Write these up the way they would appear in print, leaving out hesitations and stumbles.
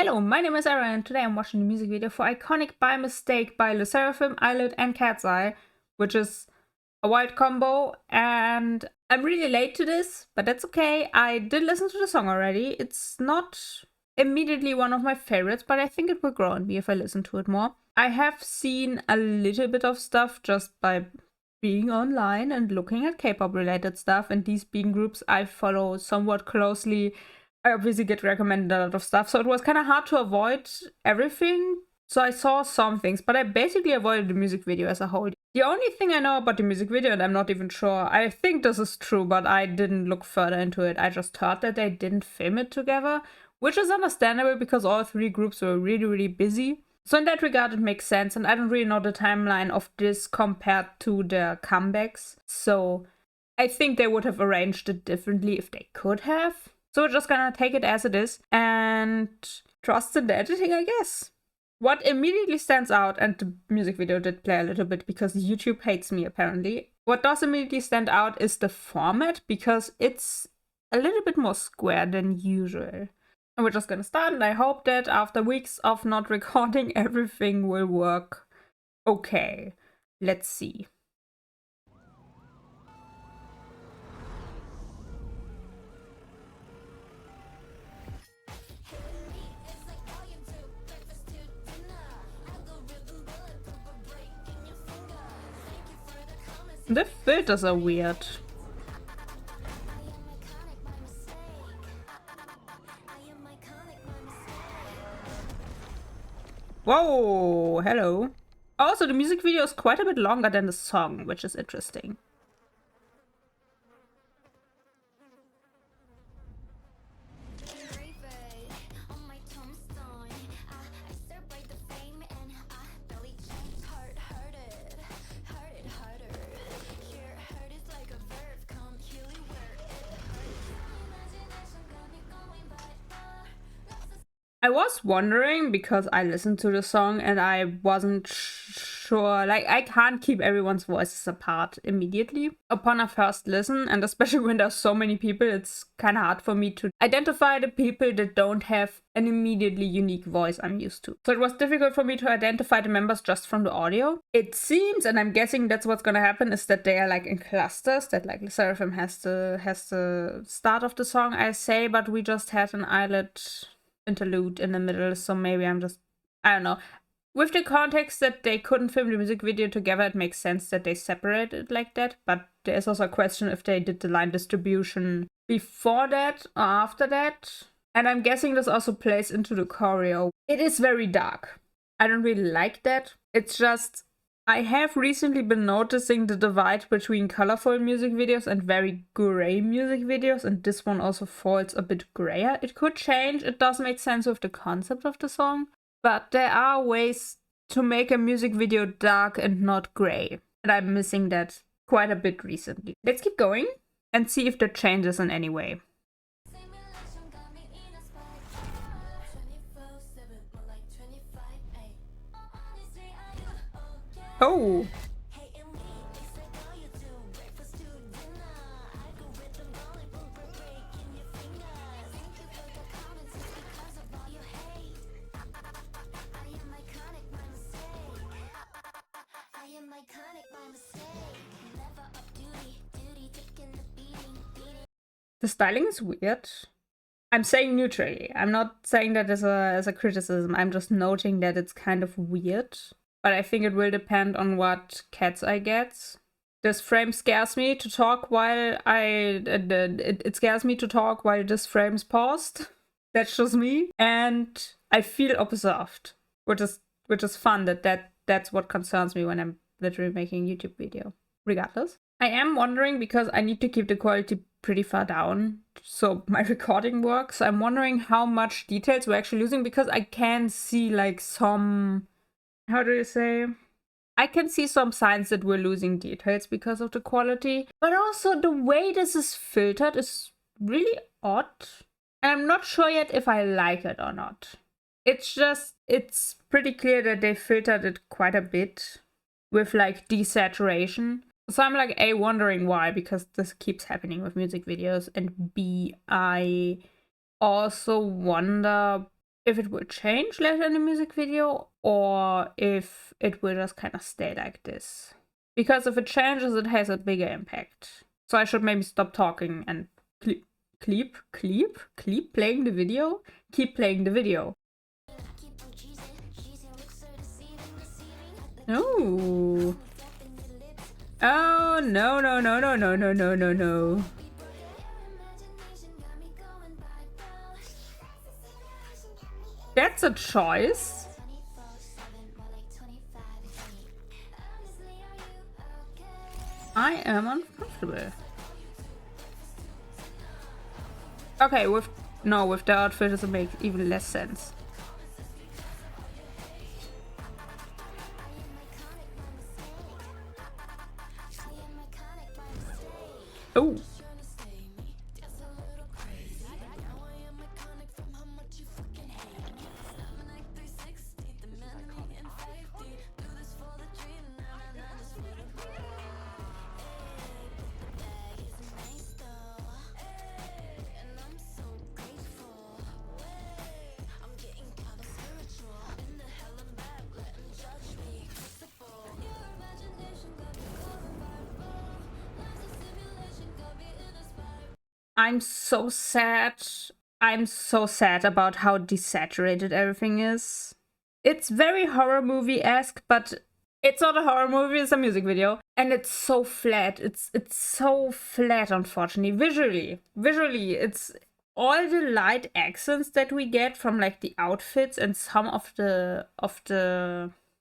Hello, my name is Aaron and today I'm watching the music video for Iconic by Mistake by Sserafim, Illit and Katseye, which is a wild combo, and I'm really late to this, but that's okay. I did listen to the song already. It's not immediately one of my favorites, but I think it will grow on me if I listen to it more. I have seen a little bit of stuff just by being online and looking at K-pop related stuff, and these being groups I follow somewhat closely. I obviously get recommended a lot of stuff, so it was kind of hard to avoid everything. So I saw some things, but I basically avoided the music video as a whole. The only thing I know about the music video, and I'm not even sure, I think this is true, but I didn't look further into it. I just heard that they didn't film it together, which is understandable because all three groups were really busy. So in that regard, it makes sense, and I don't really know the timeline of this compared to their comebacks. So I think they would have arranged it differently if they could have. So we're just gonna take it as it is and trust in the editing, I guess. What immediately stands out, and the music video did play a little bit because YouTube hates me apparently. What does immediately stand out is the format, because it's a little bit more square than usual. And we're just gonna start, and I hope that after weeks of not recording, everything will work okay. Let's see. The filters are weird. Whoa, hello. Also, the music video is quite a bit longer than the song, which is interesting. I was wondering, because I listened to the song and I wasn't sure, like, I can't keep everyone's voices apart immediately upon a first listen, and especially when there's so many people, it's kind of hard for me to identify the people that don't have an immediately unique voice I'm used to. So it was difficult for me to identify the members just from the audio. It seems, and I'm guessing that's what's gonna happen, is that they are like in clusters, that like Sserafim has the start of the song, I say, but we just had an Illit interlude in the middle, so maybe I don't know. With the context that they couldn't film the music video together, it makes sense that they separated like that, but there's also a question if they did the line distribution before that or after that. And I'm guessing this also plays into the choreo. It is very dark. I don't really like that. It's just, I have recently been noticing the divide between colorful music videos and very gray music videos, and this one also falls a bit grayer. It could change, it does make sense with the concept of the song, but there are ways to make a music video dark and not gray, and I'm missing that quite a bit recently. Let's keep going and see if that changes in any way. Oh! The styling is weird. I'm saying neutrally. I'm not saying that as a criticism. I'm just noting that it's kind of weird. But I think it will depend on what Katseye gets. This frame scares me to talk while it scares me to talk while this frame's paused. That's just me. And I feel observed, which is fun. That's what concerns me when I'm literally making a YouTube video. Regardless, I am wondering, because I need to keep the quality pretty far down so my recording works. I'm wondering how much details we're actually losing, because I can see like some, how do you say? I can see some signs that we're losing details because of the quality, but also the way this is filtered is really odd. And I'm not sure yet if I like it or not. It's pretty clear that they filtered it quite a bit with like desaturation. So I'm like A, wondering why, because this keeps happening with music videos, and B, I also wonder if it will change later in the music video or if it will just kind of stay like this. Because if it changes, it has a bigger impact. So I should maybe stop talking and keep playing the video? Keep playing the video. No. Oh, no, no, no, no, no, no, no, no, no. That's a choice. I am uncomfortable. Okay, with the outfit does it make even less sense. Oh. I'm so sad. I'm so sad about how desaturated everything is. It's very horror movie-esque, but it's not a horror movie, it's a music video. And it's so flat. It's so flat, unfortunately. Visually, it's all the light accents that we get from like the outfits and some of the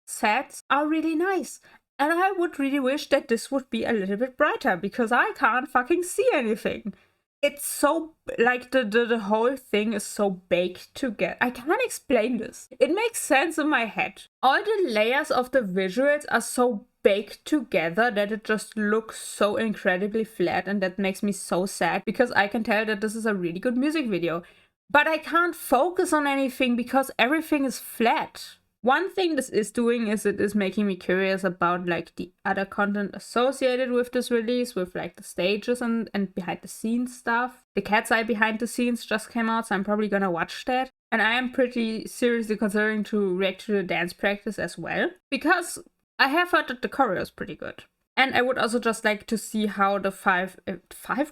sets are really nice. And I would really wish that this would be a little bit brighter because I can't fucking see anything. It's so, like, the whole thing is so baked together. I can't explain this. It makes sense in my head. All the layers of the visuals are so baked together that it just looks so incredibly flat, and that makes me so sad because I can tell that this is a really good music video. But I can't focus on anything because everything is flat. One thing this is doing is it is making me curious about like the other content associated with this release, with like the stages and behind the scenes stuff. The Katseye behind the scenes just came out, so I'm probably gonna watch that. And I am pretty seriously considering to react to the dance practice as well, because I have heard that the choreo is pretty good. And I would also just like to see how the five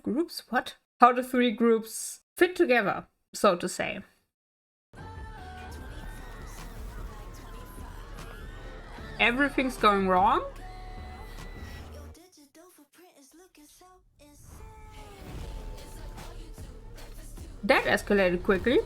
groups? What? How the 3 groups fit together, so to say. Everything's going wrong. That escalated quickly.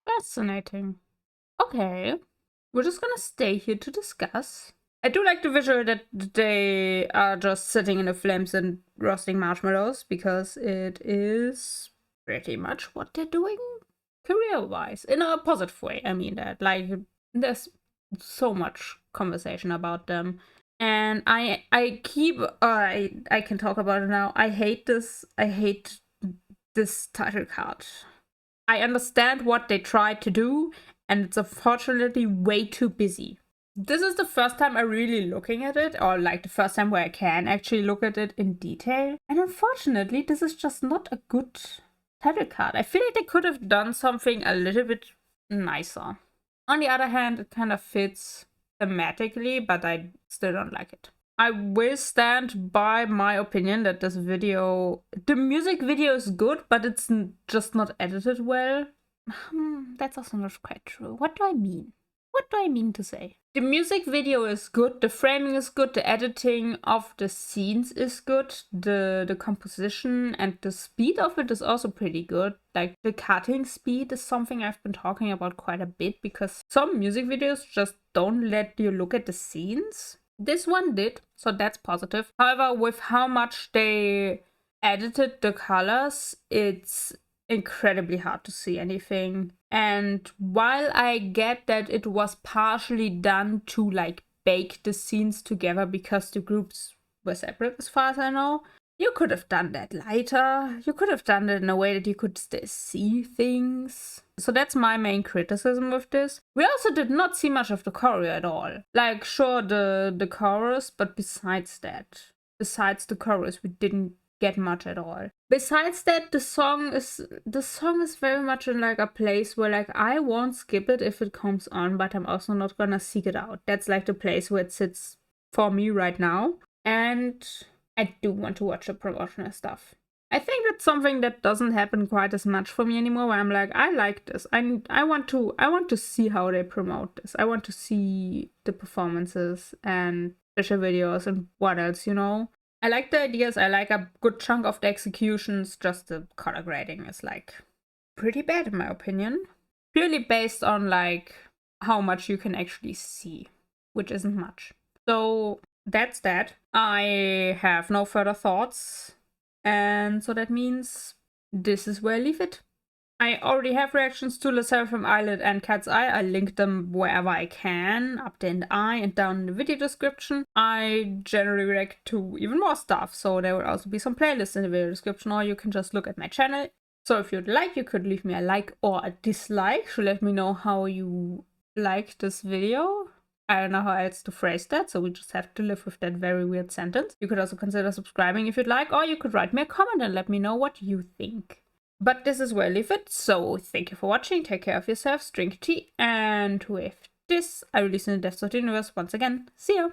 Fascinating. Okay, we're just gonna stay here to discuss. I do like the visual that they are just sitting in the flames and roasting marshmallows, because it is pretty much what they're doing career-wise, in a positive way. I mean that, like, there's so much conversation about them. And I can talk about it now. I hate this title card. I understand what they tried to do, and it's unfortunately way too busy. This is the first time I'm really looking at it, or like the first time where I can actually look at it in detail. And unfortunately, this is just not a good title card. I feel like they could have done something a little bit nicer. On the other hand, it kind of fits thematically, but I still don't like it. I will stand by my opinion that this video, the music video is good, but it's just not edited well. That's also not quite true. What do I mean? What do I mean to say? The music video is good, the framing is good, the editing of the scenes is good, the composition and the speed of it is also pretty good. Like, the cutting speed is something I've been talking about quite a bit, because some music videos just don't let you look at the scenes. This one did, so that's positive. However, with how much they edited the colors, it's incredibly hard to see anything. And while I get that it was partially done to like bake the scenes together because the groups were separate as far as I know. You could have done that lighter. You could have done it in a way that you could still see things. So that's my main criticism with this. We also did not see much of the choreo at all. Like, sure, the chorus, but besides the chorus, we didn't get much at all. Besides that, the song is very much in like a place where like I won't skip it if it comes on, but I'm also not gonna seek it out. That's like the place where it sits for me right now. And I do want to watch the promotional stuff. I think that's something that doesn't happen quite as much for me anymore, where I'm like, I like this. I want to see how they promote this. I want to see the performances and special videos and what else, you know. I like the ideas. I like a good chunk of the executions. Just the color grading is like pretty bad in my opinion. Purely based on like how much you can actually see, which isn't much. So that's that. I have no further thoughts. And so that means this is where I leave it. I already have reactions to Sserafim, Illit, and Katseye. I link them wherever I can, up there in the eye and down in the video description. I generally react to even more stuff, so there will also be some playlists in the video description, or you can just look at my channel. So if you'd like, you could leave me a like or a dislike to let me know how you like this video. I don't know how else to phrase that, so we just have to live with that very weird sentence. You could also consider subscribing if you'd like, or you could write me a comment and let me know what you think. But this is where I leave it, so thank you for watching, take care of yourselves, drink tea, and with this, I release in the Depths of the Universe once again. See ya!